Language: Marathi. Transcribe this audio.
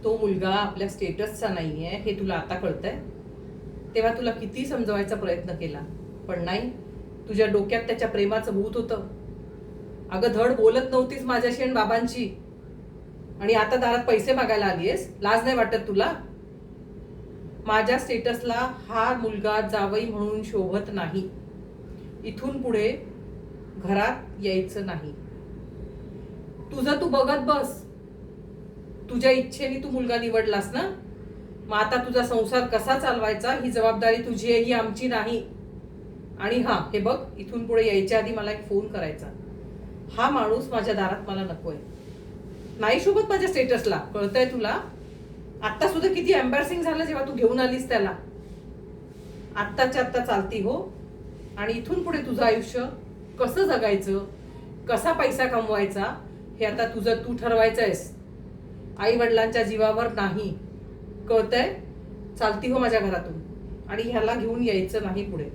तो मुलगा आपल्या स्टेटसचा नाहीये हे तुला आता कळतंय. तेव्हा तुला किती समजवायचा प्रयत्न केला, पण नाही. तुझ्या डोक्यात त्याच्या प्रेमाचं भूत होतं. अगं धड बोलत नव्हतीस माझ्याशी आणि बाबांची, आणि आता दारात पैसे मागायला आलीयस. लाज नाही वाटत तुला? माझ्या स्टेटसला हा मुलगा जावई म्हणून शोभत नाही. इथून पुढे घरात यायचं नाही. तुझं तू बघत बस. तुझ्या इच्छेने तू मुलगा निवडलास ना, मग आता तुझा संसार कसा चालवायचा ही जबाबदारी तुझी आहे, ही आमची नाही. आणि हा हे बघ, इथून पुढे यायच्या आधी मला एक फोन करायचा. हा माणूस माझ्या दारात मला नकोय. नाही शोभत माझ्या स्टेटसला, कळतंय तुला? आत्ता सुद्धा किती एम्बॅरसिंग झालं जेव्हा तू घेऊन आलीस त्याला. आत्ताच्या आत्ता चालती हो. आणि इथून पुढे तुझं आयुष्य कसं जगायचं, कसा पैसा कमवायचा हे आता तुझं तू ठरवायचंयस. आई वडिलांच्या जीवावर नाही, कळतंय? चालती हो माझ्या घरातून. आणि ह्याला घेऊन यायचं नाही पुढे.